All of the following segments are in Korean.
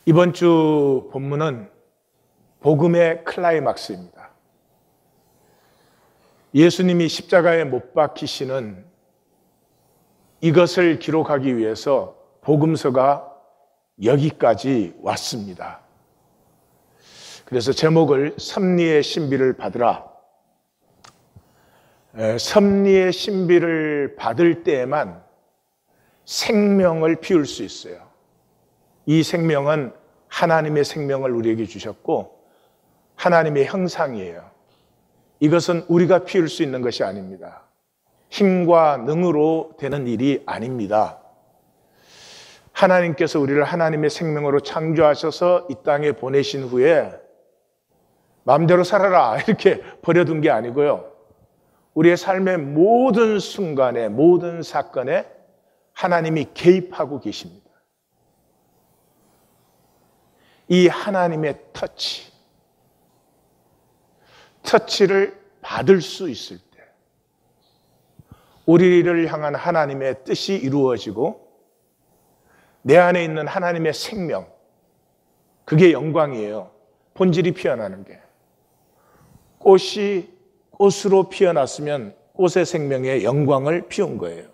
이번 주 본문은 복음의 클라이막스입니다. 예수님이 십자가에 못 박히시는 이것을 기록하기 위해서 복음서가 여기까지 왔습니다. 그래서 제목을 섭리의 신비를 받으라. 섭리의 신비를 받을 때에만 생명을 피울 수 있어요. 이 생명은 하나님의 생명을 우리에게 주셨고 하나님의 형상이에요. 이것은 우리가 피울 수 있는 것이 아닙니다. 힘과 능으로 되는 일이 아닙니다. 하나님께서 우리를 하나님의 생명으로 창조하셔서 이 땅에 보내신 후에 마음대로 살아라 이렇게 버려둔 게 아니고요. 우리의 삶의 모든 순간에 모든 사건에 하나님이 개입하고 계십니다. 이 하나님의 터치를 받을 수 있을 때 우리를 향한 하나님의 뜻이 이루어지고 내 안에 있는 하나님의 생명, 그게 영광이에요. 본질이 피어나는 게. 꽃이 꽃으로 피어났으면 꽃의 생명에 영광을 피운 거예요.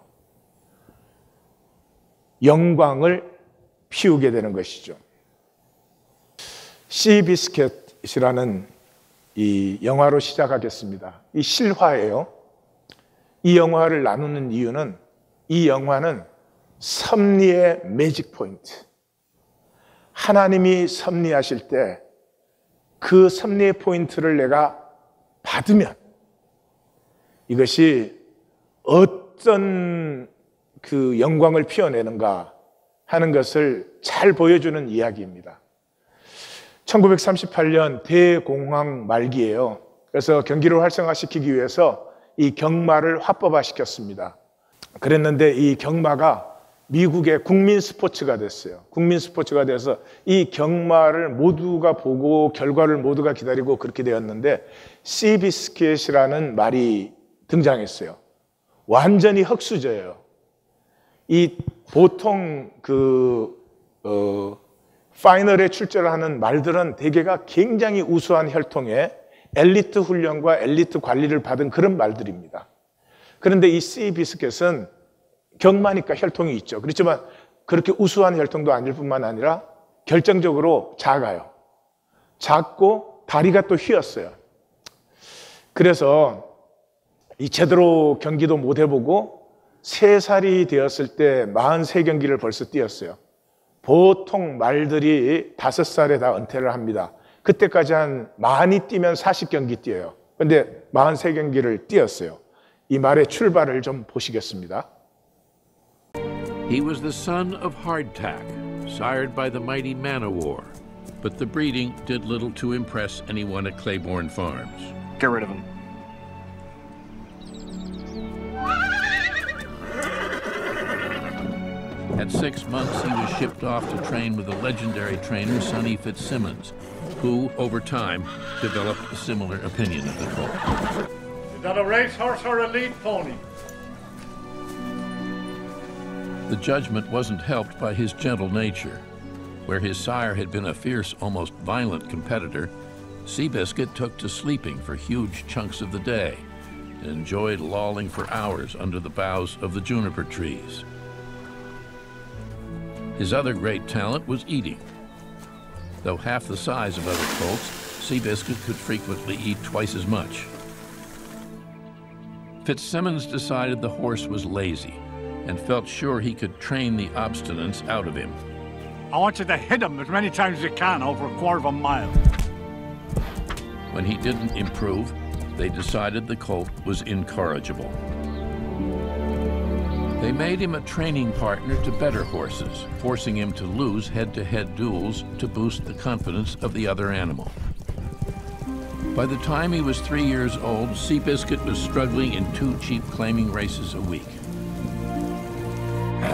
영광을 피우게 되는 것이죠. 시비스켓이라는 이 영화로 시작하겠습니다. 이 실화예요. 이 영화를 나누는 이유는 이 영화는 섭리의 매직 포인트. 하나님이 섭리하실 때 그 섭리의 포인트를 내가 받으면 이것이 어떤 그 영광을 피워내는가 하는 것을 잘 보여주는 이야기입니다. 1938년 대공황 말기예요. 그래서 경기를 활성화시키기 위해서 이 경마를 합법화시켰습니다. 그랬는데 이 경마가 미국의 국민 스포츠가 됐어요. 국민 스포츠가 돼서 이 경마를 모두가 보고 결과를 모두가 기다리고 그렇게 되었는데 시비스켓이라는 말이 등장했어요. 완전히 흙수저예요. 이 보통 파이널에 출전하는 말들은 대개가 굉장히 우수한 혈통의 엘리트 훈련과 엘리트 관리를 받은 그런 말들입니다. 그런데 이 시비스켓은 경마니까 혈통이 있죠. 그렇지만 그렇게 우수한 혈통도 아닐 뿐만 아니라 결정적으로 작아요. 작고 다리가 또 휘었어요. 그래서 이 제대로 경기도 못 해보고 3살이 되었을 때 43경기를 벌써 뛰었어요. 보통 말들이 5살에 다 은퇴를 합니다. 그때까지 많이 뛰면 40경기 뛰어요. 그런데 43경기를 뛰었어요. 이 말의 출발을 좀 보시겠습니다. He was the son of Hardtack, sired by the mighty Man-O-War, but the breeding did little to impress anyone at Claiborne Farms. Get rid of him. At 6 months, he was shipped off to train with the legendary trainer Sonny Fitzsimmons, who, over time, developed a similar opinion of the colt. Is that a racehorse or a lead pony? The judgment wasn't helped by his gentle nature. Where his sire had been a fierce, almost violent competitor, Seabiscuit took to sleeping for huge chunks of the day and enjoyed lolling for hours under the boughs of the juniper trees. His other great talent was eating. Though half the size of other colts, Seabiscuit could frequently eat twice as much. Fitzsimmons decided the horse was lazy and felt sure he could train the obstinance out of him. I want you to hit him as many times as you can over a quarter of a mile. When he didn't improve, they decided the colt was incorrigible. They made him a training partner to better horses, forcing him to lose head-to-head duels to boost the confidence of the other animal. By the time he was 3 years old, Seabiscuit was struggling in 2 cheap claiming races a week.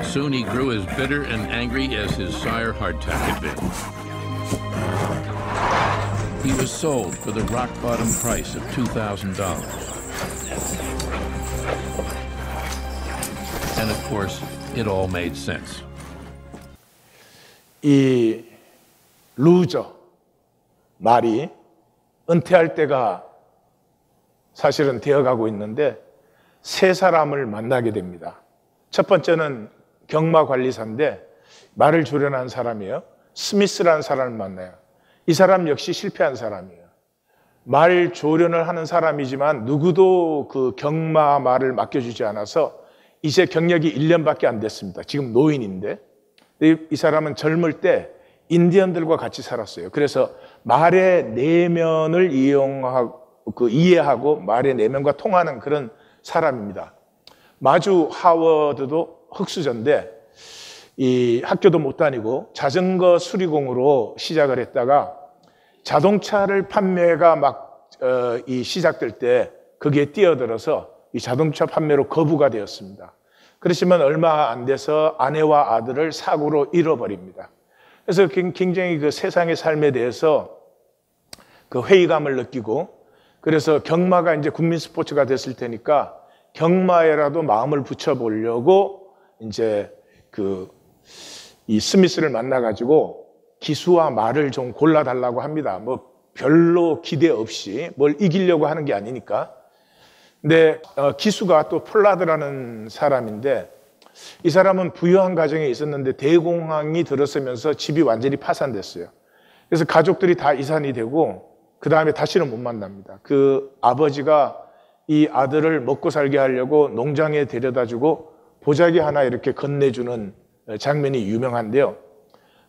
Soon he grew as bitter and angry as his sire Hardtack had been. He was sold for the rock-bottom price of $2,000. And of course, it all made sense. 이 루저 말이 은퇴할 때가 사실은 되어가고 있는데 세 사람을 만나게 됩니다. 첫 번째는 경마관리사인데 말을 조련한 사람이에요. 스미스라는 사람을 만나요. 이 사람 역시 실패한 사람이에요. 말 조련을 하는 사람이지만 누구도 그 경마 말을 맡겨주지 않아서 이제 경력이 1년밖에 안 됐습니다. 지금 노인인데 이 사람은 젊을 때 인디언들과 같이 살았어요. 그래서 말의 내면을 이해하고 말의 내면과 통하는 그런 사람입니다. 마주 하워드도 흑수저인데 이 학교도 못 다니고 자전거 수리공으로 시작을 했다가 자동차를 판매가 막 시작될 때 거기에 뛰어들어서 이 자동차 판매로 거부가 되었습니다. 그렇지만 얼마 안 돼서 아내와 아들을 사고로 잃어버립니다. 그래서 굉장히 그 세상의 삶에 대해서 그 회의감을 느끼고 그래서 경마가 이제 국민 스포츠가 됐을 테니까 경마에라도 마음을 붙여보려고 이제 이 스미스를 만나가지고 기수와 말을 좀 골라달라고 합니다. 뭐 별로 기대 없이 뭘 이기려고 하는 게 아니니까. 근데 기수가 또 폴라드라는 사람인데 이 사람은 부유한 가정에 있었는데 대공황이 들었으면서 집이 완전히 파산됐어요. 그래서 가족들이 다 이산이 되고 그 다음에 다시는 못 만납니다. 그 아버지가 이 아들을 먹고 살게 하려고 농장에 데려다주고 보자기 하나 이렇게 건네주는 장면이 유명한데요.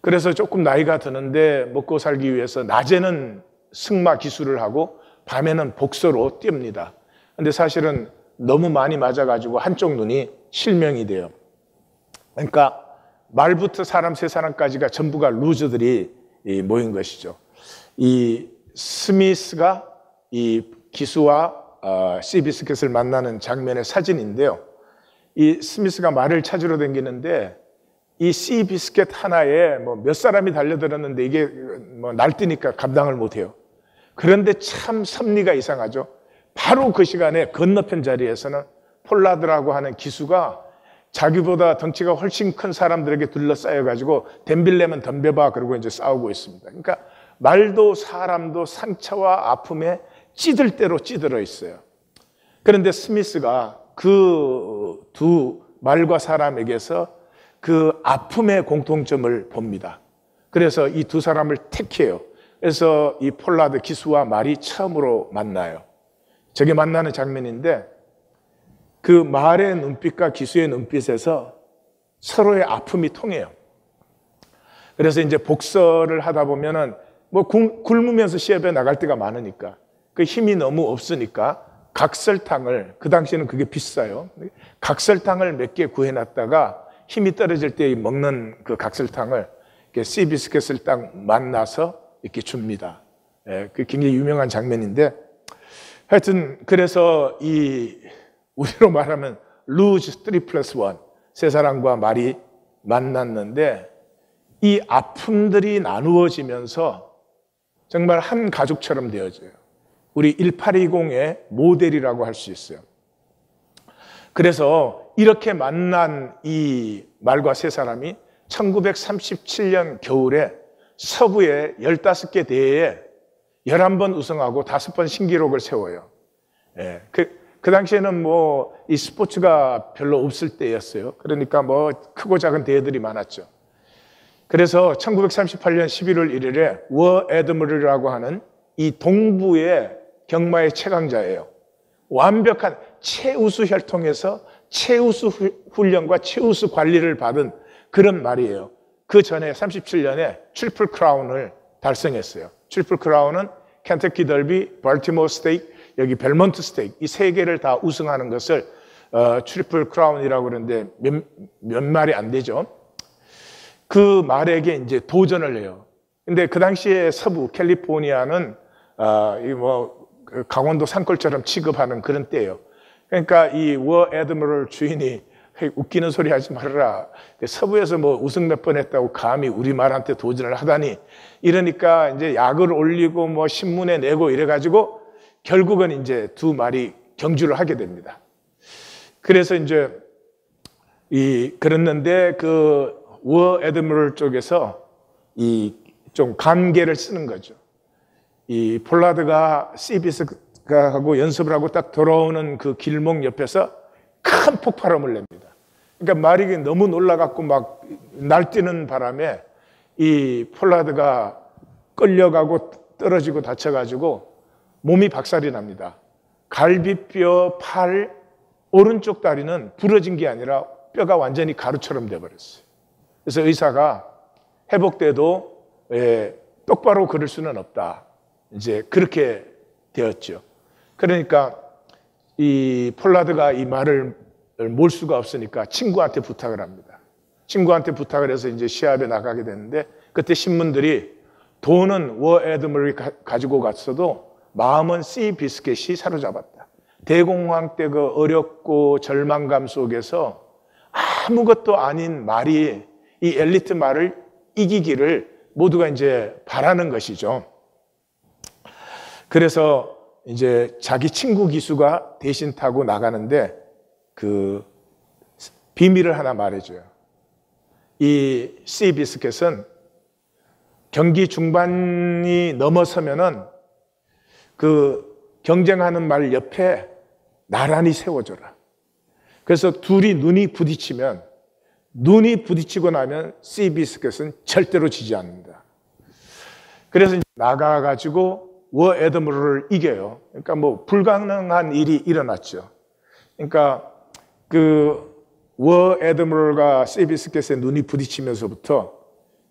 그래서 조금 나이가 드는데 먹고 살기 위해서 낮에는 승마 기술을 하고 밤에는 복서로 뜁니다. 근데 사실은 너무 많이 맞아가지고 한쪽 눈이 실명이 돼요. 그러니까 말부터 사람 세 사람까지가 전부가 루저들이 모인 것이죠. 이 스미스가 이 기수와 시비스켓을 만나는 장면의 사진인데요. 이 스미스가 말을 찾으러 다니는데 이 시비스켓 하나에 뭐 몇 사람이 달려들었는데 이게 뭐 날뛰니까 감당을 못해요. 그런데 참 섭리가 이상하죠. 바로 그 시간에 건너편 자리에서는 폴라드라고 하는 기수가 자기보다 덩치가 훨씬 큰 사람들에게 둘러싸여가지고 덤빌려면 덤벼봐 그러고 이제 싸우고 있습니다. 그러니까 말도 사람도 상처와 아픔에 찌들 대로 찌들어 있어요. 그런데 스미스가 그 두 말과 사람에게서 그 아픔의 공통점을 봅니다. 그래서 이 두 사람을 택해요. 그래서 이 폴라드 기수와 말이 처음으로 만나요. 저게 만나는 장면인데 그 말의 눈빛과 기수의 눈빛에서 서로의 아픔이 통해요. 그래서 이제 복서를 하다 보면은 뭐 굶으면서 시합에 나갈 때가 많으니까 그 힘이 너무 없으니까 각설탕을, 그 당시에는 그게 비싸요. 각설탕을 몇 개 구해놨다가 힘이 떨어질 때 먹는 그 각설탕을 시비스켓을 딱 만나서 이렇게 줍니다. 예, 그 굉장히 유명한 장면인데 하여튼 그래서 이 우리로 말하면 루즈 3+1 세 사람과 말이 만났는데 이 아픔들이 나누어지면서 정말 한 가족처럼 되어져요. 우리 1820의 모델이라고 할 수 있어요. 그래서 이렇게 만난 이 말과 세 사람이 1937년 겨울에 서부의 15개 대회에 11번 우승하고 5번 신기록을 세워요. 예, 그 당시에는 뭐 이 스포츠가 별로 없을 때였어요. 그러니까 뭐 크고 작은 대회들이 많았죠. 그래서 1938년 11월 1일에 워 애드머리라고 하는 이 동부의 경마의 최강자예요. 완벽한 최우수 혈통에서 최우수 훈련과 최우수 관리를 받은 그런 말이에요. 그 전에 37년에 트리플 크라운을 달성했어요. 트리플 크라운은 켄터키 더비, 발티모어 스테이크, 여기 벨몬트 스테이크 이 세 개를 다 우승하는 것을 트리플 크라운이라고 그러는데 몇 말이 안 되죠. 그 말에게 이제 도전을 해요. 근데 그 당시에 서부 캘리포니아는 강원도 산골처럼 취급하는 그런 때예요. 그러니까 이 워 애드머럴 주인이 웃기는 소리 하지 말아라. 서부에서 뭐 우승 몇 번 했다고 감히 우리 말한테 도전을 하다니. 이러니까 이제 약을 올리고 뭐 신문에 내고 이래가지고 결국은 이제 두 말이 경주를 하게 됩니다. 그래서 이제 그랬는데 그 워 애드머럴 쪽에서 이 좀 감개를 쓰는 거죠. 이 폴라드가 시비스하고 연습을 하고 딱 돌아오는 그 길목 옆에서 큰 폭발음을 냅니다. 그러니까 말이 너무 놀라갖고 막 날뛰는 바람에 이 폴라드가 끌려가고 떨어지고 다쳐가지고 몸이 박살이 납니다. 갈비뼈, 팔, 오른쪽 다리는 부러진 게 아니라 뼈가 완전히 가루처럼 돼버렸어요. 그래서 의사가 회복돼도 똑바로 걸을 수는 없다. 이제 그렇게 되었죠. 그러니까 이 폴라드가 이 말을 몰 수가 없으니까 친구한테 부탁을 합니다. 친구한테 부탁을 해서 이제 시합에 나가게 되는데 그때 신문들이 돈은 워 애덤을 가지고 갔어도 마음은 시 비스켓이 사로잡았다. 대공황 때 그 어렵고 절망감 속에서 아무것도 아닌 말이 이 엘리트 말을 이기기를 모두가 이제 바라는 것이죠. 그래서 이제 자기 친구 기수가 대신 타고 나가는데 그 비밀을 하나 말해줘요. 이 시 비스켓은 경기 중반이 넘어서면은 그 경쟁하는 말 옆에 나란히 세워줘라. 그래서 둘이 눈이 부딪히면 눈이 부딪히고 나면 시 비스켓은 절대로 지지 않는다. 그래서 나가가지고 워 애덤을 이겨요. 그러니까 뭐 불가능한 일이 일어났죠. 그러니까 그 워 애덤과 시 비스켓의 눈이 부딪히면서부터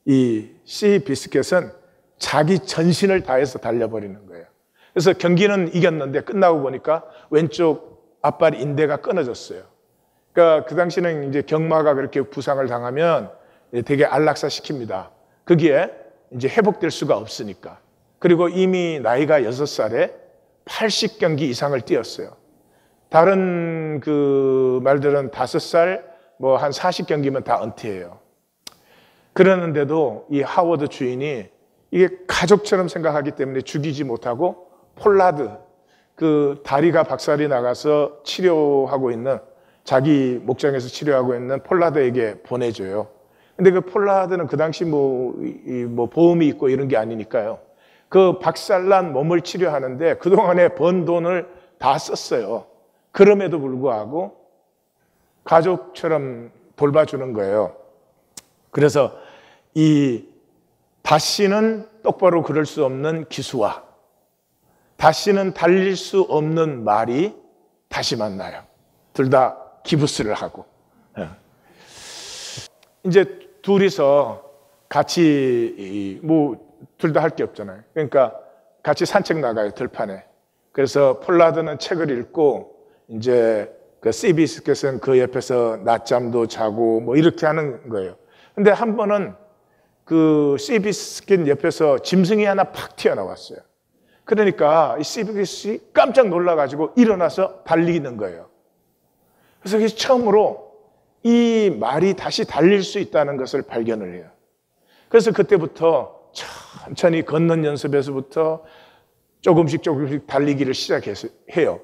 이 시 비스켓은 자기 전신을 다해서 달려버리는 거예요. 그래서 경기는 이겼는데 끝나고 보니까 왼쪽 앞발 인대가 끊어졌어요. 그러니까 그 당시는 이제 경마가 그렇게 부상을 당하면 되게 안락사 시킵니다. 그게 이제 회복될 수가 없으니까. 그리고 이미 나이가 6살에 80경기 이상을 뛰었어요. 다른 그 말들은 5살, 뭐 한 40경기면 다 은퇴해요. 그러는데도 이 하워드 주인이 이게 가족처럼 생각하기 때문에 죽이지 못하고 폴라드, 그 다리가 박살이 나가서 치료하고 있는, 자기 목장에서 치료하고 있는 폴라드에게 보내줘요. 근데 그 폴라드는 그 당시 뭐 보험이 있고 이런 게 아니니까요. 그 박살난 몸을 치료하는데 그동안에 번 돈을 다 썼어요. 그럼에도 불구하고 가족처럼 돌봐주는 거예요. 그래서 이 다시는 똑바로 걸을 수 없는 기수와 다시는 달릴 수 없는 말이 다시 만나요. 둘 다 기부스를 하고. 이제 둘이서 같이 뭐 둘 다 할 게 없잖아요. 그러니까 같이 산책 나가요, 들판에. 그래서 폴라드는 책을 읽고 이제 그 시비스켓은 그 옆에서 낮잠도 자고 뭐 이렇게 하는 거예요. 근데 한 번은 그 시비스켓 옆에서 짐승이 하나 팍 튀어나왔어요. 그러니까 이 시비스켓이 깜짝 놀라가지고 일어나서 달리는 거예요. 그래서 처음으로 이 말이 다시 달릴 수 있다는 것을 발견을 해요. 그래서 그때부터 천천히 걷는 연습에서부터 조금씩 달리기를 시작해요.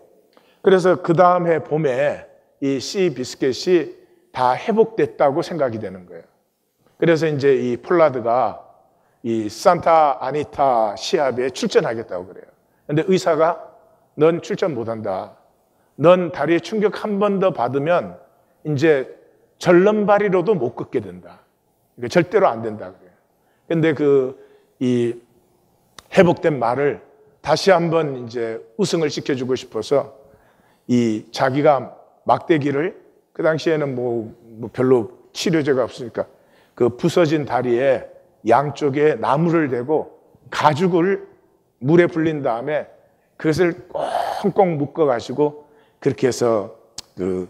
그래서 그 다음 해 봄에 이 시 비스켓이 다 회복됐다고 생각이 되는 거예요. 그래서 이제 이 폴라드가 이 산타 아니타 시합에 출전하겠다고 그래요. 근데 의사가 넌 출전 못한다. 넌 다리에 충격 한 번 더 받으면 이제 절름발이로도 못 걷게 된다. 그러니까 절대로 안 된다 그래요. 근데 이 회복된 말을 다시 한번 이제 우승을 시켜주고 싶어서 이 자기가 막대기를, 그 당시에는 뭐 별로 치료제가 없으니까 그 부서진 다리에 양쪽에 나무를 대고 가죽을 물에 불린 다음에 그것을 꽁꽁 묶어가지고 그렇게 해서 그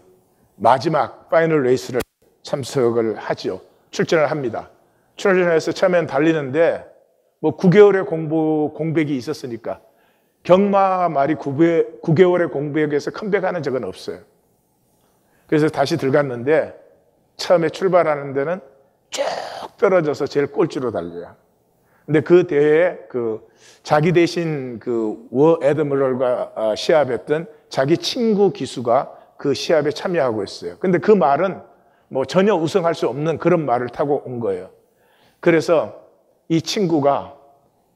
마지막 파이널 레이스를 참석을 하죠. 출전을 합니다. 출전해서 처음엔 달리는데 뭐 9개월의 공백이 있었으니까 경마 말이 9개월의 공백에서 컴백하는 적은 없어요. 그래서 다시 들어갔는데 처음에 출발하는 데는 쭉 떨어져서 제일 꼴찌로 달려요. 근데 그 대회에 자기 대신 워 애덤럴과 시합했던 자기 친구 기수가 그 시합에 참여하고 있어요. 근데 그 말은 뭐 전혀 우승할 수 없는 그런 말을 타고 온 거예요. 그래서 이 친구가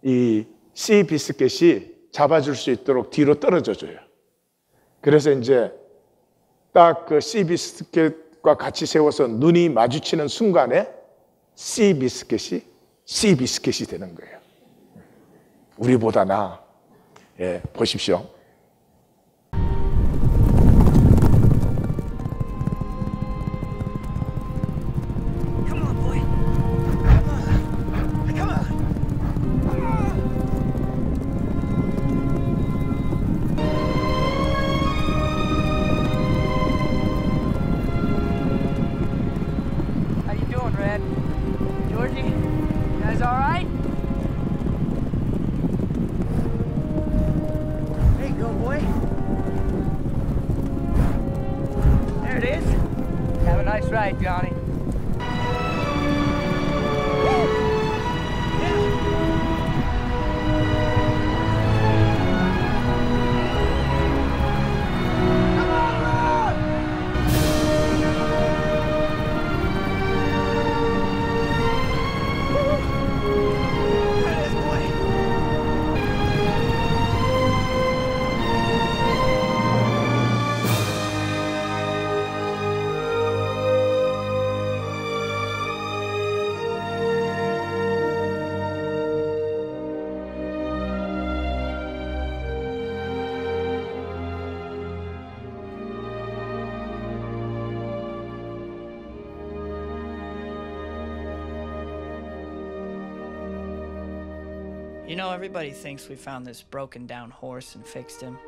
이 시비스켓이 잡아줄 수 있도록 뒤로 떨어져 줘요. 그래서 이제 딱 그 시비스켓과 같이 세워서 눈이 마주치는 순간에 시비스켓이 되는 거예요. 우리보다 나아. 예, 보십시오. Johnny. You know, everybody thinks we found this broken down horse and fixed him.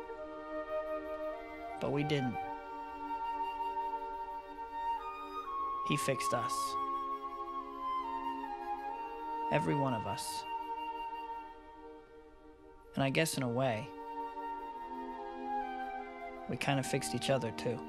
But we didn't. He fixed us. Every one of us. And I guess in a way, we kind of fixed each other too.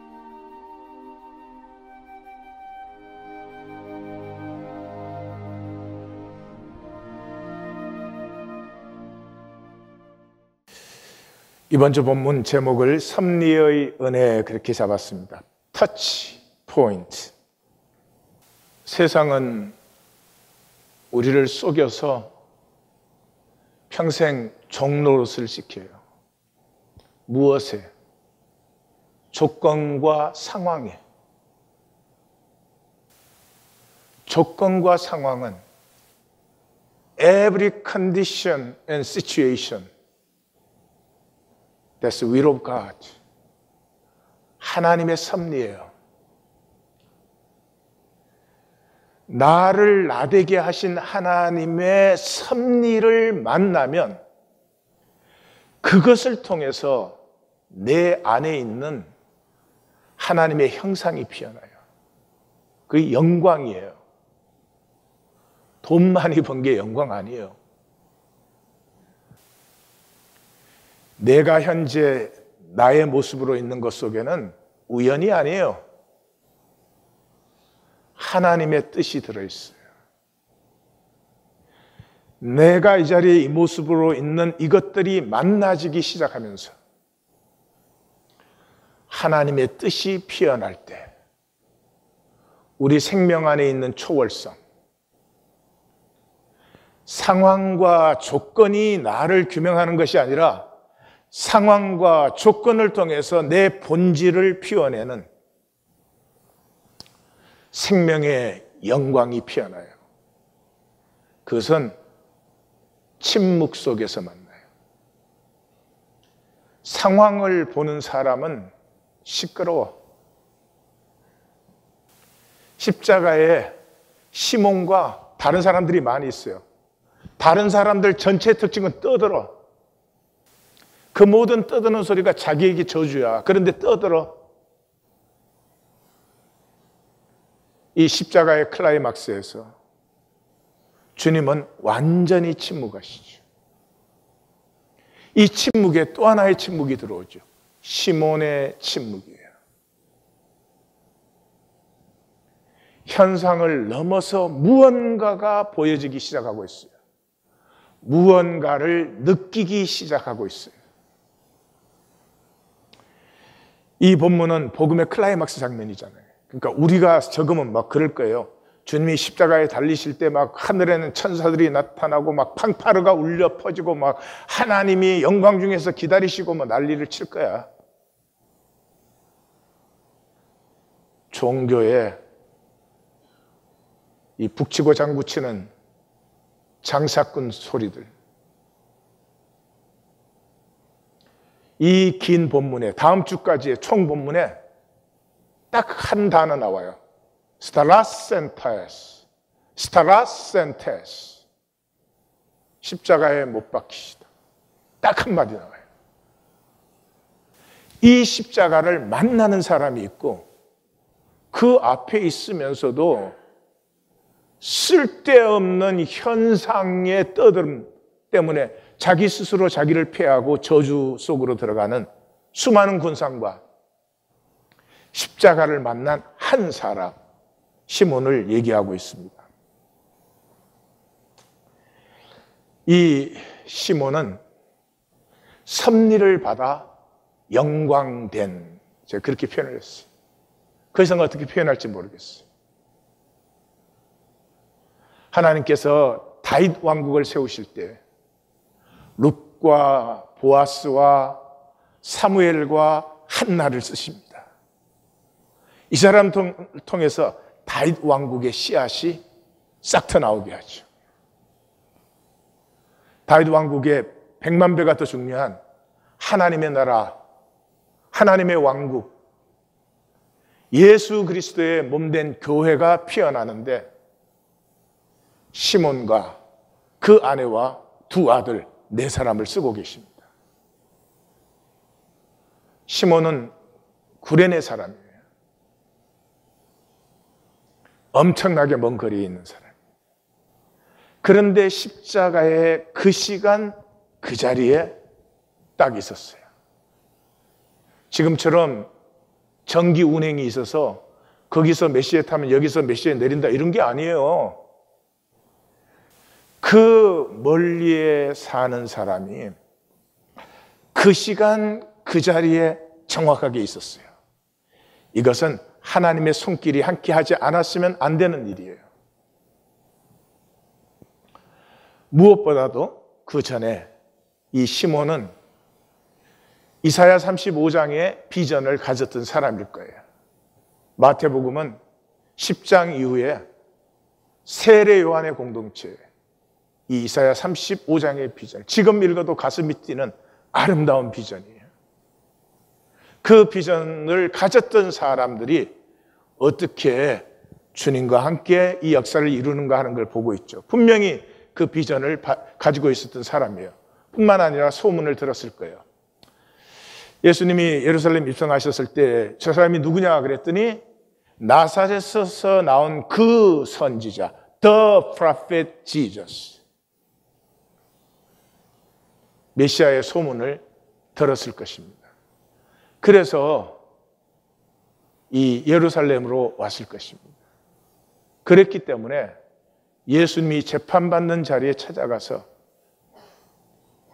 이번 주 본문 제목을 섭리의 은혜 그렇게 잡았습니다. 터치 포인트. 세상은 우리를 속여서 평생 종노릇을 시켜요. 무엇에? 조건과 상황에. 조건과 상황은 every condition and situation That's the will of God. 하나님의 섭리예요. 나를 나되게 하신 하나님의 섭리를 만나면 그것을 통해서 내 안에 있는 하나님의 형상이 피어나요. 그게 영광이에요. 돈 많이 번 게 영광 아니에요. 내가 현재 나의 모습으로 있는 것 속에는 우연이 아니에요. 하나님의 뜻이 들어있어요. 내가 이 자리에 이 모습으로 있는 이것들이 만나지기 시작하면서 하나님의 뜻이 피어날 때 우리 생명 안에 있는 초월성, 상황과 조건이 나를 규명하는 것이 아니라 상황과 조건을 통해서 내 본질을 피워내는 생명의 영광이 피어나요. 그것은 침묵 속에서 만나요. 상황을 보는 사람은 시끄러워. 십자가에 시몬과 다른 사람들이 많이 있어요. 다른 사람들 전체 특징은 떠들어. 그 모든 떠드는 소리가 자기에게 저주야. 그런데 떠들어. 이 십자가의 클라이막스에서 주님은 완전히 침묵하시죠. 이 침묵에 또 하나의 침묵이 들어오죠. 시몬의 침묵이에요. 현상을 넘어서 무언가가 보여지기 시작하고 있어요. 무언가를 느끼기 시작하고 있어요. 이 본문은 복음의 클라이막스 장면이잖아요. 그러니까 우리가 적으면 막 그럴 거예요. 주님이 십자가에 달리실 때 막 하늘에는 천사들이 나타나고 막 팡파르가 울려 퍼지고 막 하나님이 영광 중에서 기다리시고 뭐 난리를 칠 거야. 종교에 이 북치고 장구치는 장사꾼 소리들. 이 긴 본문에 다음 주까지의 총 본문에 딱 한 단어 나와요. 스타라센테스, 스타라센테스. 십자가에 못 박히시다. 딱 한마디 나와요. 이 십자가를 만나는 사람이 있고 그 앞에 있으면서도 쓸데없는 현상의 떠들음 때문에 자기 스스로 자기를 패하고 저주 속으로 들어가는 수많은 군상과 십자가를 만난 한 사람, 시몬을 얘기하고 있습니다. 이 시몬은 섭리를 받아 영광된, 제가 그렇게 표현을 했어요. 그 이상 어떻게 표현할지 모르겠어요. 하나님께서 다윗 왕국을 세우실 때 룻과 보아스와 사무엘과 한나를 쓰십니다. 이 사람 통해서 다윗 왕국의 씨앗이 싹 터나오게 하죠. 다윗 왕국의 100만 배가 더 중요한 하나님의 나라, 하나님의 왕국, 예수 그리스도의 몸된 교회가 피어나는데 시몬과 그 아내와 두 아들, 네 사람을 쓰고 계십니다. 시몬은 구레네 사람이에요. 엄청나게 먼 거리에 있는 사람. 그런데 십자가에 그 시간 그 자리에 딱 있었어요. 지금처럼 전기 운행이 있어서 거기서 몇 시에 타면 여기서 몇 시에 내린다 이런 게 아니에요. 그 멀리에 사는 사람이 그 시간 그 자리에 정확하게 있었어요. 이것은 하나님의 손길이 함께 하지 않았으면 안 되는 일이에요. 무엇보다도 그 전에 이 시몬은 이사야 35장의 비전을 가졌던 사람일 거예요. 마태복음은 10장 이후에 세례 요한의 공동체, 이 이사야 35장의 비전, 지금 읽어도 가슴이 뛰는 아름다운 비전이에요. 그 비전을 가졌던 사람들이 어떻게 주님과 함께 이 역사를 이루는가 하는 걸 보고 있죠. 분명히 그 비전을 가지고 있었던 사람이에요. 뿐만 아니라 소문을 들었을 거예요. 예수님이 예루살렘 입성하셨을 때 저 사람이 누구냐 그랬더니 나사렛에서 나온 그 선지자, The Prophet Jesus. 메시아의 소문을 들었을 것입니다. 그래서 이 예루살렘으로 왔을 것입니다. 그랬기 때문에 예수님이 재판받는 자리에 찾아가서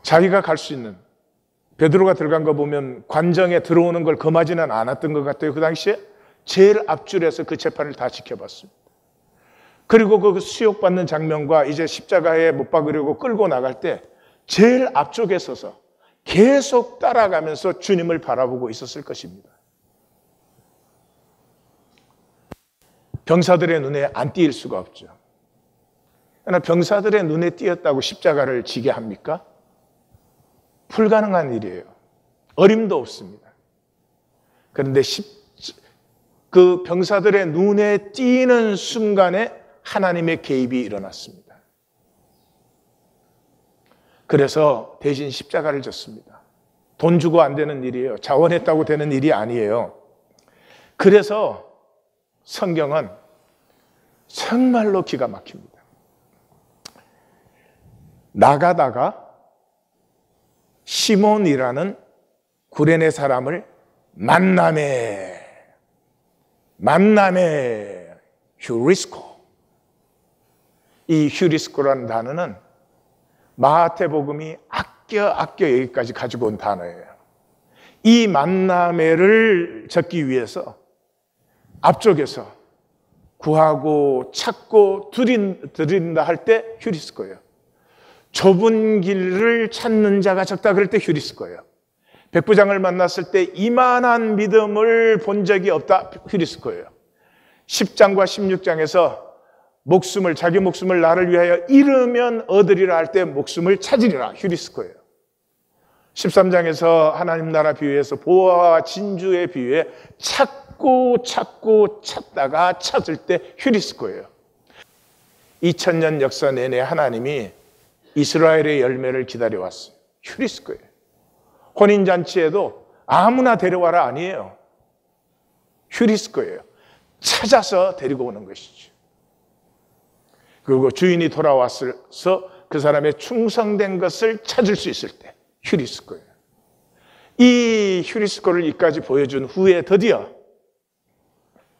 자기가 갈 수 있는, 베드로가 들어간 거 보면 관정에 들어오는 걸 금하지는 않았던 것 같아요. 그 당시에 제일 앞줄에서 그 재판을 다 지켜봤습니다. 그리고 그 수욕받는 장면과 이제 십자가에 못 박으려고 끌고 나갈 때 제일 앞쪽에 서서 계속 따라가면서 주님을 바라보고 있었을 것입니다. 병사들의 눈에 안 띄일 수가 없죠. 그러나 병사들의 눈에 띄었다고 십자가를 지게 합니까? 불가능한 일이에요. 어림도 없습니다. 그런데 그 병사들의 눈에 띄는 순간에 하나님의 개입이 일어났습니다. 그래서 대신 십자가를 졌습니다. 돈 주고 안 되는 일이에요. 자원했다고 되는 일이 아니에요. 그래서 성경은 정말로 기가 막힙니다. 나가다가 시몬이라는 구레네 사람을 만남에 휴리스코. 이 휴리스코라는 단어는 마태복음이 아껴 여기까지 가지고 온 단어예요. 이 만남에를 적기 위해서 앞쪽에서 구하고 찾고 드린다 할 때 휴리스코예요. 좁은 길을 찾는 자가 적다 그럴 때 휴리스코예요. 백부장을 만났을 때 이만한 믿음을 본 적이 없다, 휴리스코예요. 10장과 16장에서 자기 목숨을 나를 위하여 잃으면 얻으리라 할 때 목숨을 찾으리라, 휴리스코예요. 13장에서 하나님 나라 비유에서 보화와 진주의 비유에 찾고 찾다가 찾을 때 휴리스코예요. 2000년 역사 내내 하나님이 이스라엘의 열매를 기다려왔어요. 휴리스코예요. 혼인잔치에도 아무나 데려와라 아니에요. 휴리스코예요. 찾아서 데리고 오는 것이죠. 그리고 주인이 돌아와서 그 사람의 충성된 것을 찾을 수 있을 때 휴리스코예요. 이 휴리스코를 이까지 보여준 후에 드디어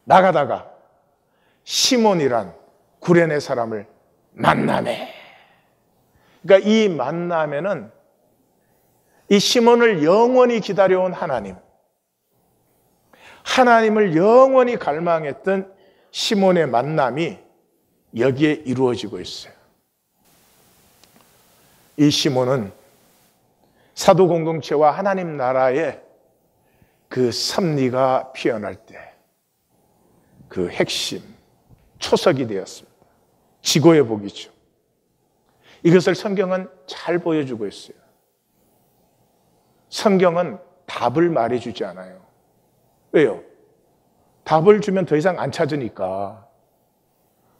나가다가 시몬이란 구레네 사람을 만나매. 그러니까 이 만남에는 이 시몬을 영원히 기다려온 하나님을 영원히 갈망했던 시몬의 만남이 여기에 이루어지고 있어요. 이 시몬은 사도 공동체와 하나님 나라의 그 섭리가 피어날 때 그 핵심, 초석이 되었습니다. 지고의 복이죠. 이것을 성경은 잘 보여주고 있어요. 성경은 답을 말해주지 않아요. 왜요? 답을 주면 더 이상 안 찾으니까.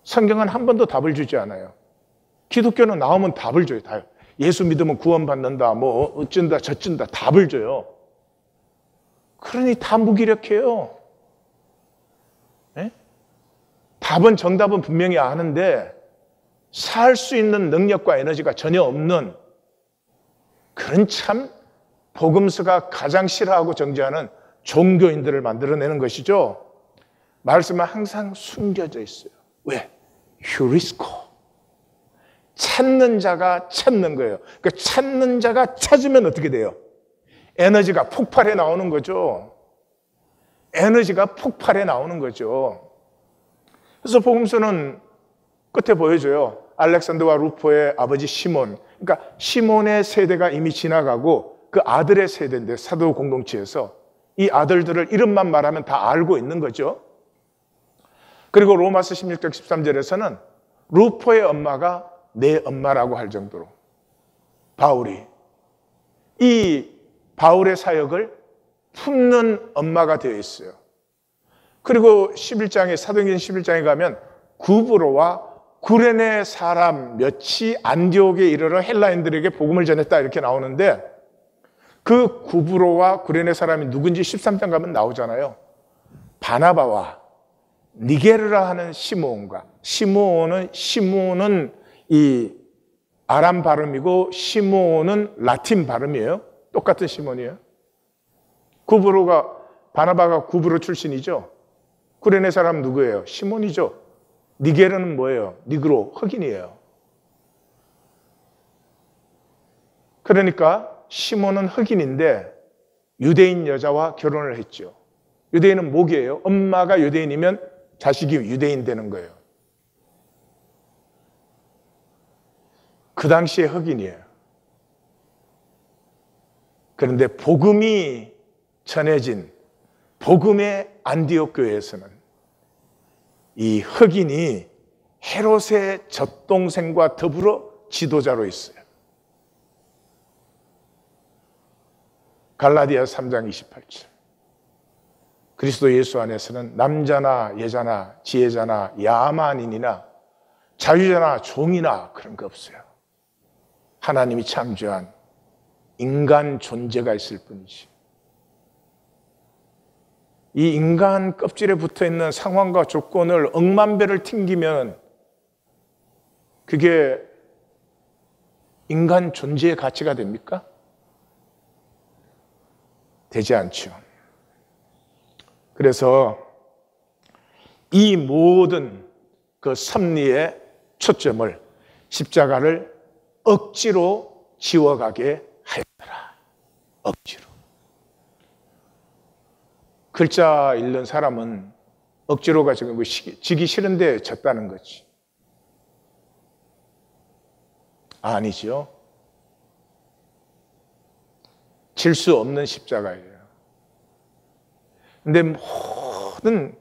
성경은 한 번도 답을 주지 않아요. 기독교는 나오면 답을 줘요. 다. 예수 믿으면 구원받는다, 뭐 어쩐다 저쩐다 답을 줘요. 그러니 다 무기력해요. 네? 답은 정답은 분명히 아는데 살 수 있는 능력과 에너지가 전혀 없는 그런 참 복음서가 가장 싫어하고 정죄하는 종교인들을 만들어내는 것이죠. 말씀은 항상 숨겨져 있어요. 왜? 휴리스코. 찾는 자가 찾는 거예요. 그러니까 찾는 자가 찾으면 어떻게 돼요? 에너지가 폭발해 나오는 거죠. 에너지가 폭발해 나오는 거죠. 그래서 복음서는 끝에 보여줘요. 알렉산더와 루포의 아버지 시몬. 그러니까 시몬의 세대가 이미 지나가고 그 아들의 세대인데 사도 공동체에서 이 아들들을 이름만 말하면 다 알고 있는 거죠. 그리고 로마서 16장 13절에서는 루포의 엄마가 내 엄마라고 할 정도로 바울이 이 바울의 사역을 품는 엄마가 되어 있어요. 그리고 11장에 사도행전 11장에 가면 구브로와 구레네 사람 몇이 안디옥에 이르러 헬라인들에게 복음을 전했다 이렇게 나오는데 그 구브로와 구레네 사람이 누군지 13장 가면 나오잖아요. 바나바와 니게르라 하는 시므온과 시므온은 이 아람 발음이고 시므온은 라틴 발음이에요. 똑같은 시몬이에요. 바나바가 구브로 출신이죠. 구레네 사람 누구예요? 시몬이죠. 니게르는 뭐예요? 니그로, 흑인이에요. 그러니까 시몬은 흑인인데 유대인 여자와 결혼을 했죠. 유대인은 목이에요. 엄마가 유대인이면 자식이 유대인 되는 거예요. 그 당시에 흑인이에요. 그런데 복음이 전해진 복음의 안디옥 교회에서는 이 흑인이 헤롯의 젖동생과 더불어 지도자로 있어요. 갈라디아 3장 28절. 그리스도 예수 안에서는 남자나 여자나 지혜자나 야만인이나 자유자나 종이나 그런 거 없어요. 하나님이 창조한 인간 존재가 있을 뿐이지. 이 인간 껍질에 붙어있는 상황과 조건을 억만 배를 튕기면 그게 인간 존재의 가치가 됩니까? 되지 않죠. 그래서 이 모든 그 섭리의 초점을 십자가를 억지로 지워가게 하였더라. 억지로. 글자 읽는 사람은 억지로 가지고 지기 싫은데 졌다는 거지. 아니죠. 질 수 없는 십자가예요. 근데 모든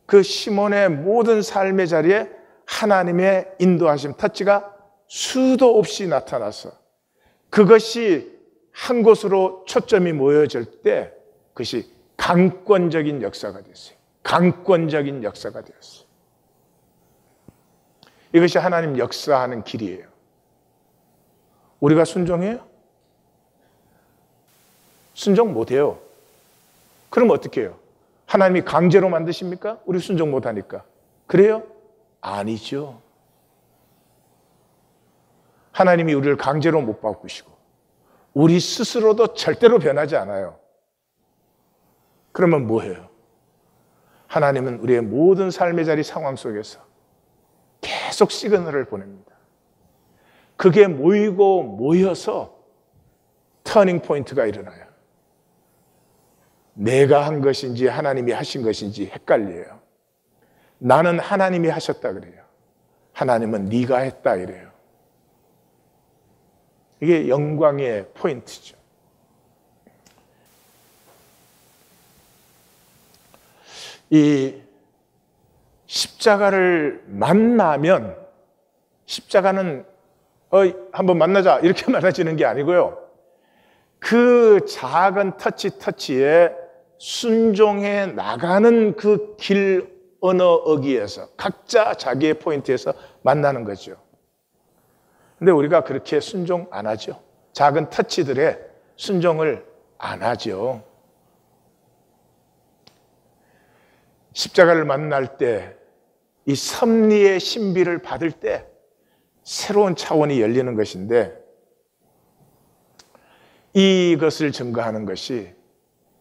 그 시몬의 모든 삶의 자리에 하나님의 인도하심, 터치가 수도 없이 나타나서 그것이 한 곳으로 초점이 모여질 때 그것이 강권적인 역사가 됐어요. 강권적인 역사가 되었어요. 이것이 하나님 역사하는 길이에요. 우리가 순종해요? 순종 못해요. 그럼 어떻게 해요? 하나님이 강제로 만드십니까? 우리 순종 못하니까. 그래요? 아니죠. 하나님이 우리를 강제로 못 바꾸시고 우리 스스로도 절대로 변하지 않아요. 그러면 뭐해요? 하나님은 우리의 모든 삶의 자리 상황 속에서 계속 시그널을 보냅니다. 그게 모이고 모여서 터닝 포인트가 일어나요. 내가 한 것인지 하나님이 하신 것인지 헷갈려요. 나는 하나님이 하셨다 그래요. 하나님은 네가 했다 이래요. 이게 영광의 포인트죠. 이 십자가를 만나면 십자가는 한번 만나자 이렇게 만나지는 게 아니고요. 그 작은 터치에 순종해 나가는 그 길 어느 어기에서 각자 자기의 포인트에서 만나는 거죠. 근데 우리가 그렇게 순종 안 하죠. 작은 터치들에 순종을 안 하죠. 십자가를 만날 때 이 섭리의 신비를 받을 때 새로운 차원이 열리는 것인데 이것을 증거하는 것이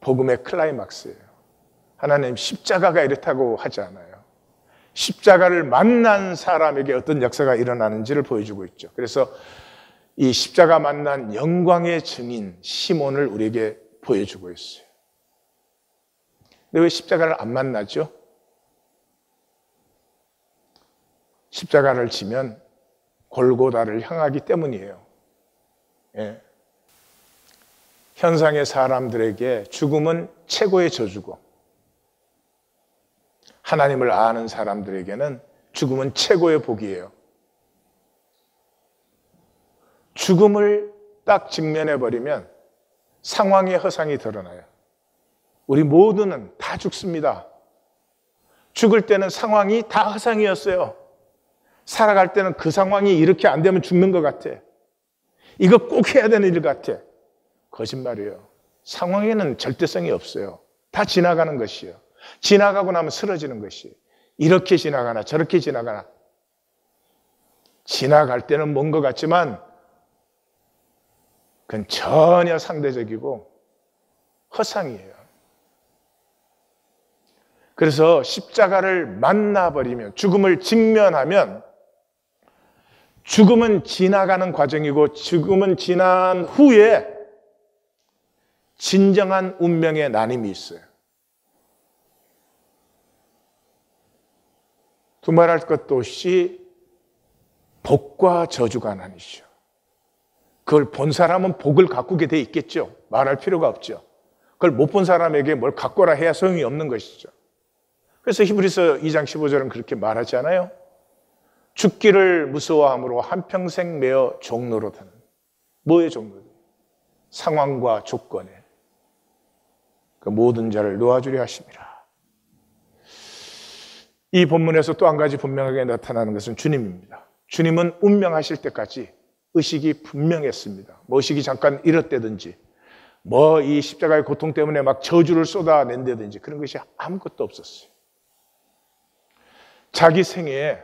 복음의 클라이막스예요. 하나님 십자가가 이렇다고 하지 않아요. 십자가를 만난 사람에게 어떤 역사가 일어나는지를 보여주고 있죠. 그래서 이 십자가 만난 영광의 증인 시몬을 우리에게 보여주고 있어요. 근데 왜 십자가를 안 만나죠? 십자가를 지면 골고다를 향하기 때문이에요. 예. 현상의 사람들에게 죽음은 최고의 저주고 하나님을 아는 사람들에게는 죽음은 최고의 복이에요. 죽음을 딱 직면해버리면 상황의 허상이 드러나요. 우리 모두는 다 죽습니다. 죽을 때는 상황이 다 허상이었어요. 살아갈 때는 그 상황이 이렇게 안 되면 죽는 것 같아. 이거 꼭 해야 되는 일 같아. 거짓말이에요. 상황에는 절대성이 없어요. 다 지나가는 것이에요. 지나가고 나면 쓰러지는 것이에요. 이렇게 지나가나 저렇게 지나가나. 지나갈 때는 먼 것 같지만 그건 전혀 상대적이고 허상이에요. 그래서 십자가를 만나버리면, 죽음을 직면하면 죽음은 지나가는 과정이고 죽음은 지난 후에 진정한 운명의 나눔이 있어요. 두말할 것도 없이 복과 저주가 나뉘죠. 그걸 본 사람은 복을 가꾸게 돼 있겠죠. 말할 필요가 없죠. 그걸 못 본 사람에게 뭘 가꾸라 해야 소용이 없는 것이죠. 그래서 히브리서 2장 15절은 그렇게 말하지 않아요? 죽기를 무서워함으로 한평생 매어 종로로 타는. 뭐의 종로? 상황과 조건에 그 모든 자를 놓아주려 하심이라. 이 본문에서 또 한 가지 분명하게 나타나는 것은 주님입니다. 주님은 운명하실 때까지 의식이 분명했습니다. 뭐 의식이 잠깐 잃었다든지 뭐 이 십자가의 고통 때문에 막 저주를 쏟아낸다든지 그런 것이 아무것도 없었어요. 자기 생애에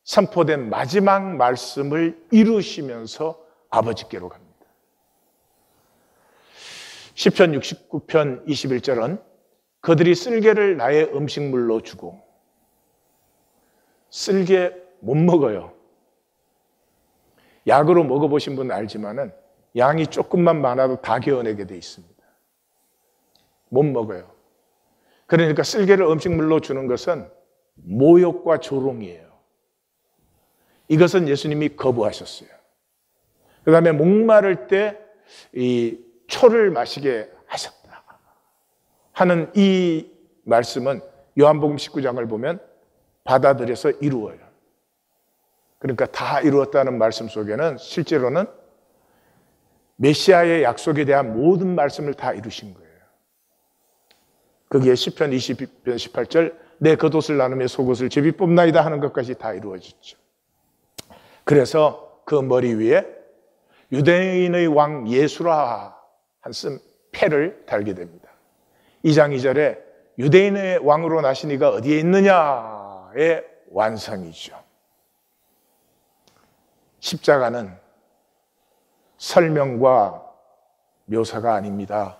선포된 마지막 말씀을 이루시면서 아버지께로 갑니다. 시편 69편 21절은 그들이 쓸개를 나의 음식물로 주고, 쓸개 못 먹어요. 약으로 먹어보신 분은 알지만은 양이 조금만 많아도 다 개어내게 돼 있습니다. 못 먹어요. 그러니까 쓸개를 음식물로 주는 것은 모욕과 조롱이에요. 이것은 예수님이 거부하셨어요. 그 다음에 목마를 때 이 초를 마시게 하셨다 하는 이 말씀은 요한복음 19장을 보면 받아들여서 이루어요. 그러니까 다 이루었다는 말씀 속에는 실제로는 메시아의 약속에 대한 모든 말씀을 다 이루신 거예요. 거기에 시편 20편 18절 내 겉옷을 나누며 속옷을 제비 뽑나이다 하는 것까지 다 이루어졌죠. 그래서 그 머리 위에 유대인의 왕 예수라 한쓴 패를 달게 됩니다. 2장 2절에 유대인의 왕으로 나신 이가 어디에 있느냐의 완성이죠. 십자가는 설명과 묘사가 아닙니다.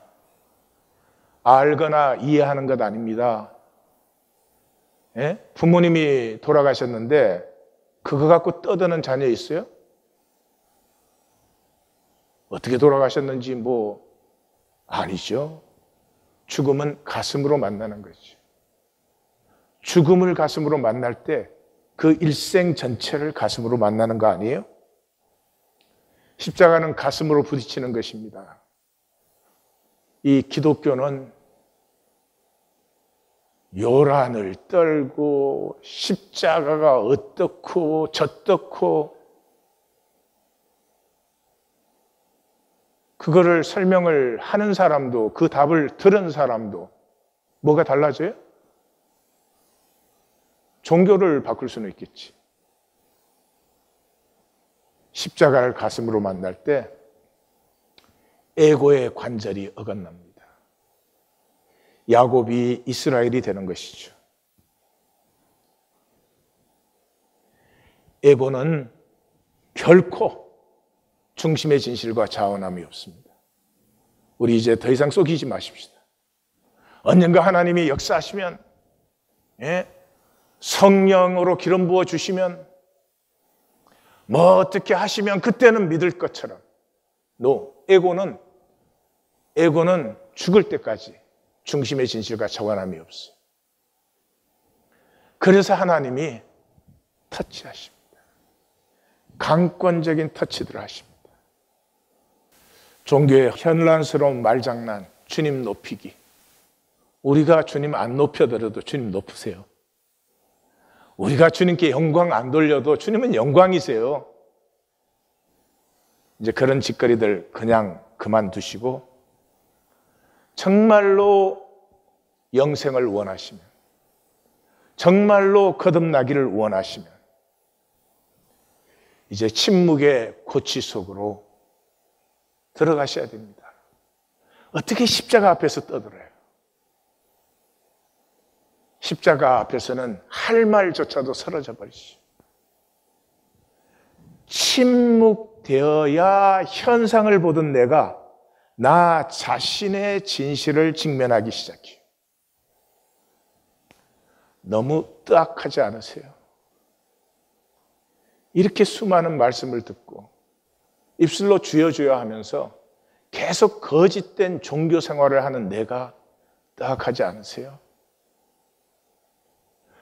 알거나 이해하는 것 아닙니다. 예? 부모님이 돌아가셨는데 그거 갖고 떠드는 자녀 있어요? 어떻게 돌아가셨는지 아니죠. 죽음은 가슴으로 만나는 거지. 죽음을 가슴으로 만날 때 그 일생 전체를 가슴으로 만나는 거 아니에요? 십자가는 가슴으로 부딪히는 것입니다. 이 기독교는 요란을 떨고 십자가가 어떻고 저떻고 그거를 설명을 하는 사람도 그 답을 들은 사람도 뭐가 달라져요? 종교를 바꿀 수는 있겠지. 십자가를 가슴으로 만날 때 에고의 관절이 어긋납니다. 야곱이 이스라엘이 되는 것이죠. 에고는 결코 중심의 진실과 자원함이 없습니다. 우리 이제 더 이상 속이지 마십시다. 언젠가 하나님이 역사하시면, 성령으로 기름 부어 주시면, 뭐 어떻게 하시면 그때는 믿을 것처럼. 에고는 죽을 때까지 중심의 진실과 자원함이 없어요. 그래서 하나님이 터치하십니다. 강권적인 터치들을 하십니다. 종교의 현란스러운 말장난, 주님 높이기. 우리가 주님 안 높여드려도 주님 높으세요. 우리가 주님께 영광 안 돌려도 주님은 영광이세요. 이제 그런 짓거리들 그냥 그만두시고 정말로 영생을 원하시면, 정말로 거듭나기를 원하시면 이제 침묵의 고치 속으로 들어가셔야 됩니다. 어떻게 십자가 앞에서 떠들어요? 십자가 앞에서는 할 말조차도 사라져 버리시죠. 침묵되어야 현상을 보던 내가 나 자신의 진실을 직면하기 시작해요. 너무 뜨악하지 않으세요? 이렇게 수많은 말씀을 듣고 입술로 주여 주여 하면서 계속 거짓된 종교 생활을 하는 내가 뜨악하지 않으세요?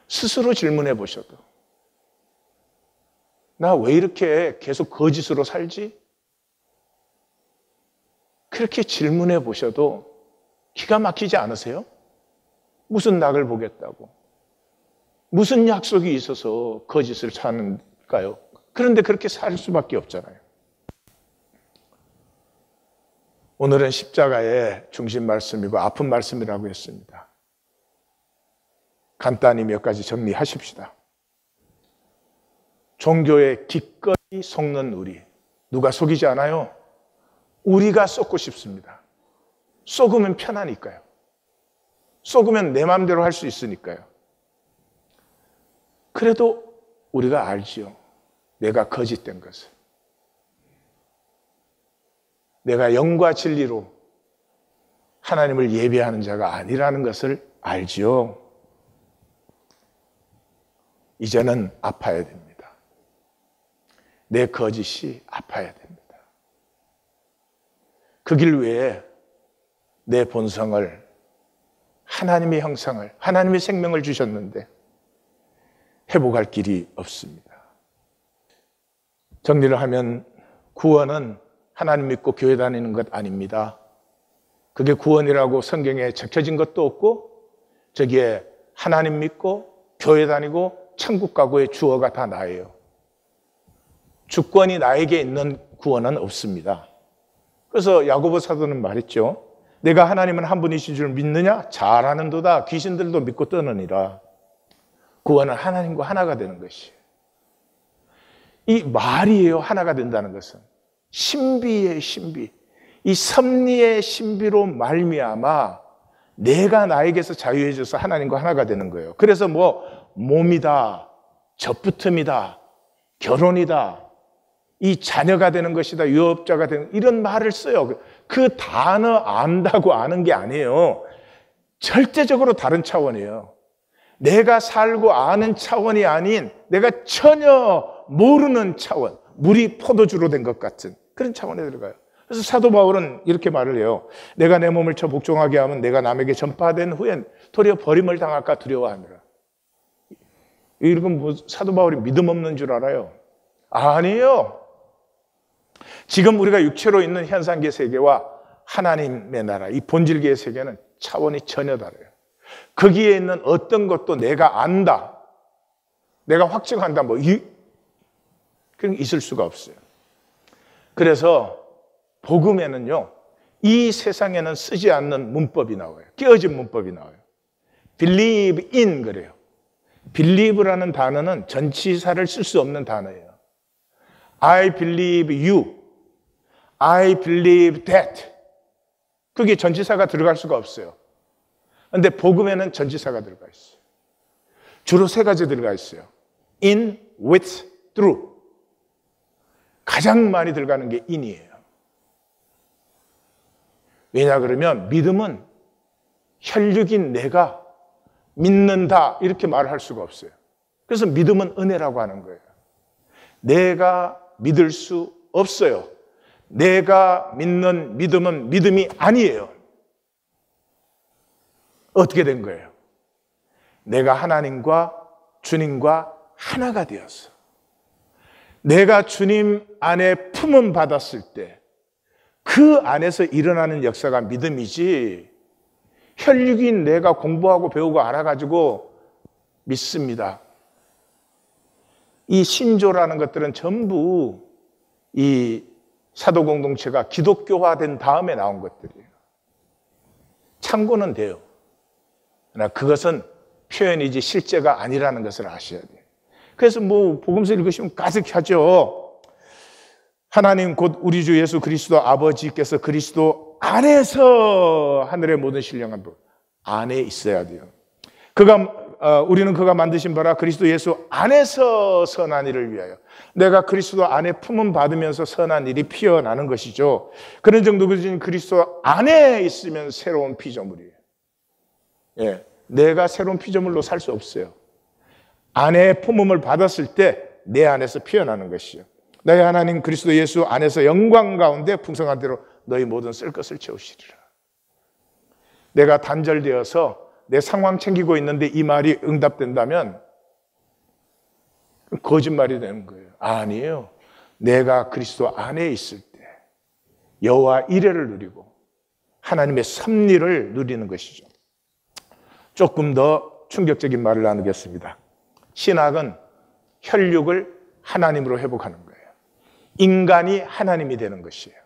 스스로 질문해 보셔도 나 왜 이렇게 계속 거짓으로 살지? 그렇게 질문해 보셔도 기가 막히지 않으세요? 무슨 낙을 보겠다고, 무슨 약속이 있어서 거짓을 사는가요? 그런데 그렇게 살 수밖에 없잖아요. 오늘은 십자가의 중심 말씀이고 아픈 말씀이라고 했습니다. 간단히 몇 가지 정리하십시다. 종교에 기꺼이 속는 우리, 누가 속이지 않아요? 우리가 속고 싶습니다. 속으면 편하니까요. 속으면 내 마음대로 할 수 있으니까요. 그래도 우리가 알지요. 내가 거짓된 것을. 내가 영과 진리로 하나님을 예배하는 자가 아니라는 것을 알지요. 이제는 아파야 됩니다. 내 거짓이 아파야 됩니다. 그 길 외에 내 본성을 하나님의 형상을, 하나님의 생명을 주셨는데 회복할 길이 없습니다. 정리를 하면 구원은 하나님 믿고 교회 다니는 것 아닙니다. 그게 구원이라고 성경에 적혀진 것도 없고 저기에 하나님 믿고 교회 다니고 천국 가고의 주어가 다 나예요. 주권이 나에게 있는 구원은 없습니다. 그래서 야고보 사도는 말했죠. 내가 하나님은 한 분이신 줄 믿느냐? 잘하는도다. 귀신들도 믿고 떠느니라. 구원은 하나님과 하나가 되는 것이에요. 이 말이에요. 하나가 된다는 것은. 신비의 신비. 이 섭리의 신비로 말미암아 내가 나에게서 자유해져서 하나님과 하나가 되는 거예요. 그래서 뭐 몸이다, 젖붙음이다, 결혼이다, 이 자녀가 되는 것이다, 유업자가 되는 이런 말을 써요. 그 단어 안다고 아는 게 아니에요. 절대적으로 다른 차원이에요. 내가 살고 아는 차원이 아닌 내가 전혀 모르는 차원, 물이 포도주로 된 것 같은 그런 차원에 들어가요. 그래서 사도 바울은 이렇게 말을 해요. 내가 내 몸을 쳐 복종하게 하면 내가 남에게 전파된 후엔 도리어 버림을 당할까 두려워하느라. 이건 뭐 사도 바울이 믿음 없는 줄 알아요? 아니에요. 지금 우리가 육체로 있는 현상계 세계와 하나님의 나라, 이 본질계의 세계는 차원이 전혀 다르요. 거기에 있는 어떤 것도 내가 안다, 내가 확증한다, 그런 게 있을 수가 없어요. 그래서 복음에는요, 이 세상에는 쓰지 않는 문법이 나와요. 끼어진 문법이 나와요. believe in 그래요. believe라는 단어는 전치사를 쓸 수 없는 단어예요. I believe you, I believe that. 그게 전치사가 들어갈 수가 없어요. 그런데 복음에는 전치사가 들어가 있어요. 주로 세 가지 들어가 있어요. in, with, through. 가장 많이 들어가는 게 in이에요. 왜냐 그러면 믿음은 혈육인 내가 믿는다 이렇게 말할 수가 없어요. 그래서 믿음은 은혜라고 하는 거예요. 내가 믿을 수 없어요. 내가 믿는 믿음은 믿음이 아니에요. 어떻게 된 거예요? 내가 하나님과 주님과 하나가 되었어. 내가 주님 안에 품음 받았을 때 그 안에서 일어나는 역사가 믿음이지, 혈육인 내가 공부하고 배우고 알아가지고 믿습니다. 이 신조라는 것들은 전부 이 사도 공동체가 기독교화된 다음에 나온 것들이에요. 참고는 돼요. 그러나 그것은 표현이지 실제가 아니라는 것을 아셔야 돼요. 그래서 뭐 복음서 읽으시면 가득하죠. 하나님 곧 우리 주 예수 그리스도 아버지께서 그리스도 안에서 하늘의 모든 신령한 분 안에 있어야 돼요. 우리는 그가 만드신 바라 그리스도 예수 안에서 선한 일을 위하여, 내가 그리스도 안에 품음 받으면서 선한 일이 피어나는 것이죠. 그런 정도 가진 그리스도 안에 있으면 새로운 피조물이에요. 예, 내가 새로운 피조물로 살 수 없어요. 안에 품음을 받았을 때 내 안에서 피어나는 것이요. 너희 하나님 그리스도 예수 안에서 영광 가운데 풍성한 대로 너희 모든 쓸 것을 채우시리라. 내가 단절되어서 내 상황 챙기고 있는데 이 말이 응답된다면 거짓말이 되는 거예요. 아니에요. 내가 그리스도 안에 있을 때 여호와 이레를 누리고 하나님의 섭리를 누리는 것이죠. 조금 더 충격적인 말을 나누겠습니다. 신학은 혈육을 하나님으로 회복하는 거예요. 인간이 하나님이 되는 것이에요.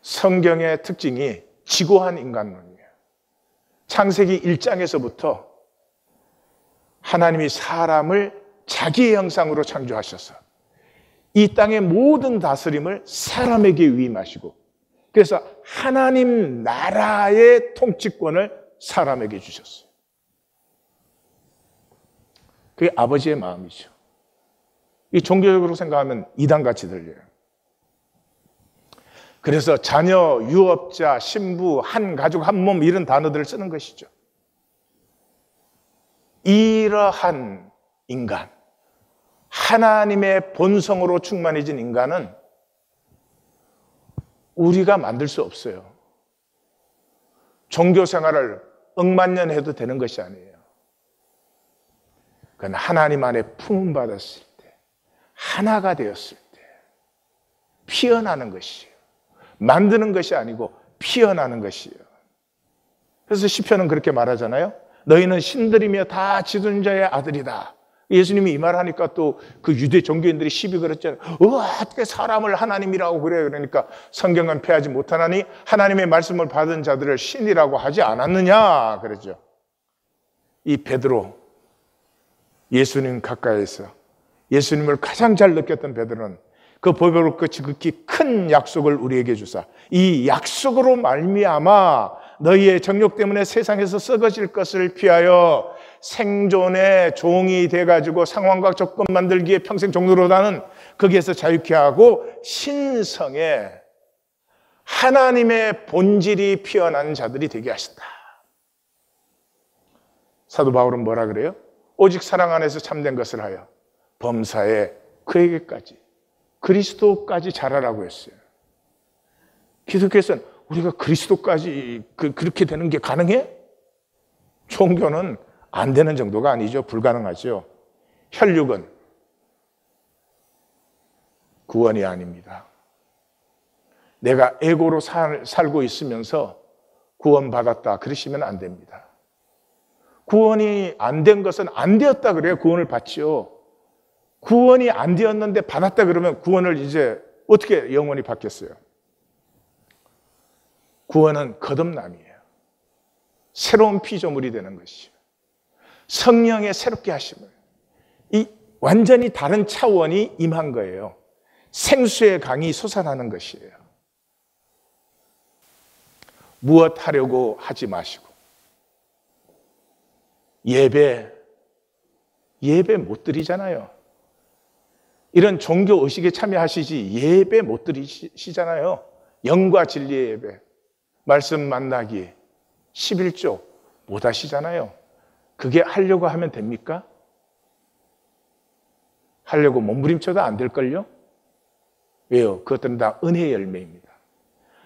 성경의 특징이 지고한 인간론이에요. 창세기 1장에서부터 하나님이 사람을 자기의 형상으로 창조하셔서 이 땅의 모든 다스림을 사람에게 위임하시고, 그래서 하나님 나라의 통치권을 사람에게 주셨어요. 그게 아버지의 마음이죠. 이 종교적으로 생각하면 이단같이 들려요. 그래서 자녀, 유업자, 신부, 한 가족, 한 몸 이런 단어들을 쓰는 것이죠. 이러한 인간, 하나님의 본성으로 충만해진 인간은 우리가 만들 수 없어요. 종교 생활을 억만년 해도 되는 것이 아니에요. 그건 하나님 안에 품음받았을 때, 하나가 되었을 때 피어나는 것이에요. 만드는 것이 아니고 피어나는 것이에요. 그래서 시편은 그렇게 말하잖아요. 너희는 신들이며 다 지존자의 아들이다. 예수님이 이 말하니까 또 그 유대 종교인들이 시비 걸었잖아요. 어떻게 사람을 하나님이라고 그래? 그러니까 성경은 패하지 못하나니 하나님의 말씀을 받은 자들을 신이라고 하지 않았느냐? 그러죠. 이 베드로, 예수님 가까이에서 예수님을 가장 잘 느꼈던 베드로는 그 보배로 지극히 큰 약속을 우리에게 주사 이 약속으로 말미암아 너희의 정욕 때문에 세상에서 썩어질 것을 피하여 생존의 종이 돼가지고 상황과 조건 만들기에 평생 종로로다는 거기에서 자유케 하고 신성에 하나님의 본질이 피어난 자들이 되게 하신다. 사도 바울은 뭐라 그래요? 오직 사랑 안에서 참된 것을 하여 범사에 그에게까지 그리스도까지 자라라고 했어요. 기독교에서는 우리가 그리스도까지 그렇게 되는 게 가능해? 종교는 안 되는 정도가 아니죠. 불가능하죠. 혈육은 구원이 아닙니다. 내가 에고로 살고 있으면서 구원받았다 그러시면 안 됩니다. 구원이 안 된 것은 안 되었다 그래요. 구원을 받지요. 구원이 안 되었는데 받았다 그러면 구원을 이제 어떻게 영원히 받겠어요? 구원은 거듭남이에요. 새로운 피조물이 되는 것이요. 성령의 새롭게 하심을. 이 완전히 다른 차원이 임한 거예요. 생수의 강이 솟아나는 것이에요. 무엇 하려고 하지 마시고. 예배 못 드리잖아요. 이런 종교 의식에 참여하시지 예배 못 드리시잖아요. 영과 진리의 예배, 말씀 만나기, 11조 못 하시잖아요. 그게 하려고 하면 됩니까? 하려고 몸부림쳐도 안 될걸요? 왜요? 그것들은 다 은혜의 열매입니다.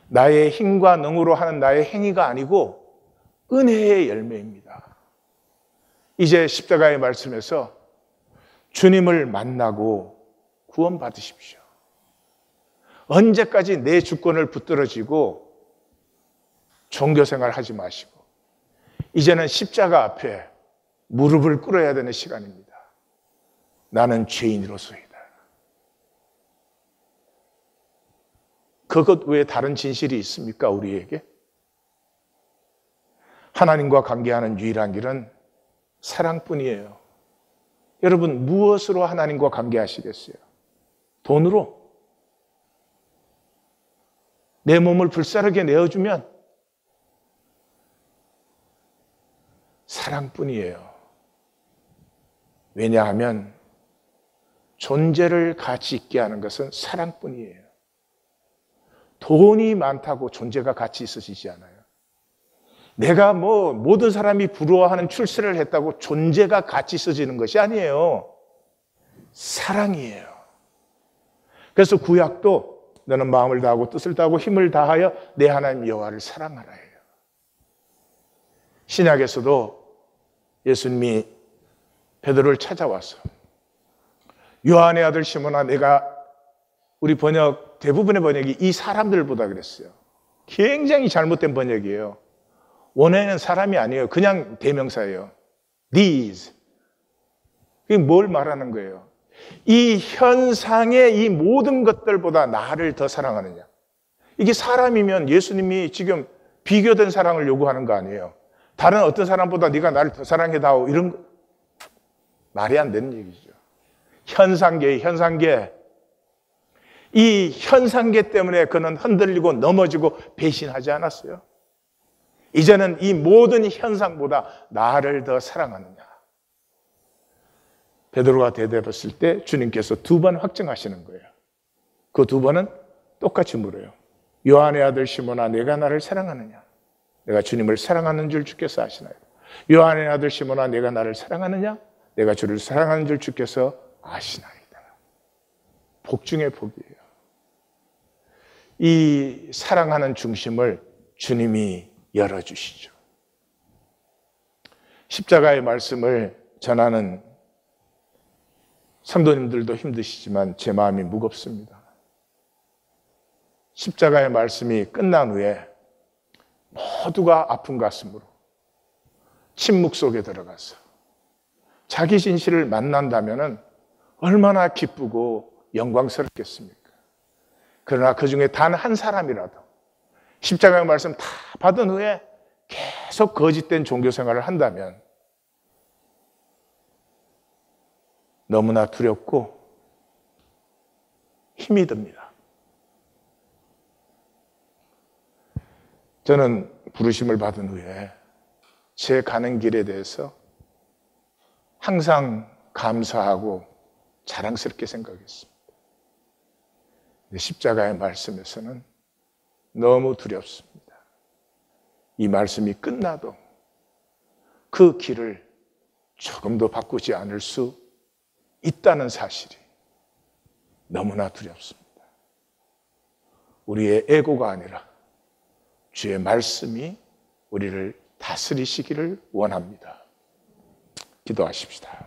나의 힘과 능으로 하는 나의 행위가 아니고 은혜의 열매입니다. 이제 십자가의 말씀에서 주님을 만나고 구원받으십시오. 언제까지 내 주권을 붙들어지고 종교생활 하지 마시고 이제는 십자가 앞에 무릎을 꿇어야 되는 시간입니다. 나는 죄인으로서이다. 그것 외에 다른 진실이 있습니까? 우리에게? 하나님과 관계하는 유일한 길은 사랑뿐이에요. 여러분 무엇으로 하나님과 관계하시겠어요? 돈으로? 내 몸을 불사르게 내어주면 사랑뿐이에요. 왜냐하면 존재를 가치 있게 하는 것은 사랑뿐이에요. 돈이 많다고 존재가 가치 있으시지 않아요. 내가 모든 사람이 부러워하는 출세를 했다고 존재가 가치 있어지는 것이 아니에요. 사랑이에요. 그래서 구약도 너는 마음을 다하고 뜻을 다하고 힘을 다하여 내 하나님 여호와를 사랑하라 해요. 신약에서도 예수님이 베드로를 찾아와서 요한의 아들 시몬아 내가 우리 번역 대부분의 번역이 이 사람들보다 그랬어요. 굉장히 잘못된 번역이에요. 원어에는 사람이 아니에요. 그냥 대명사예요. These. 그게 뭘 말하는 거예요? 이 현상의 이 모든 것들보다 나를 더 사랑하느냐. 이게 사람이면 예수님이 지금 비교된 사랑을 요구하는 거 아니에요. 다른 어떤 사람보다 네가 나를 더 사랑해다오 이런 거 말이 안 되는 얘기죠. 현상계의 현상계. 이 현상계 때문에 그는 흔들리고 넘어지고 배신하지 않았어요. 이제는 이 모든 현상보다 나를 더 사랑하느냐. 베드로가 대답했을 때 주님께서 2번 확증하시는 거예요. 그 2번은 똑같이 물어요. 요한의 아들 시몬아 내가 나를 사랑하느냐. 내가 주님을 사랑하는 줄 주께서 아시나요? 요한의 아들 시몬아 내가 나를 사랑하느냐. 내가 주를 사랑하는 줄 주께서 아시나이다. 복 중의 복이에요. 이 사랑하는 중심을 주님이 열어주시죠. 십자가의 말씀을 전하는 성도님들도 힘드시지만 제 마음이 무겁습니다. 십자가의 말씀이 끝난 후에 모두가 아픈 가슴으로 침묵 속에 들어가서 자기 진실을 만난다면 얼마나 기쁘고 영광스럽겠습니까? 그러나 그 중에 단 한 사람이라도 십자가의 말씀 다 받은 후에 계속 거짓된 종교 생활을 한다면 너무나 두렵고 힘이 듭니다. 저는 부르심을 받은 후에 제 가는 길에 대해서 항상 감사하고 자랑스럽게 생각했습니다. 십자가의 말씀에서는 너무 두렵습니다. 이 말씀이 끝나도 그 길을 조금도 바꾸지 않을 수 있다는 사실이 너무나 두렵습니다. 우리의 에고가 아니라 주의 말씀이 우리를 다스리시기를 원합니다. 기도하십시다.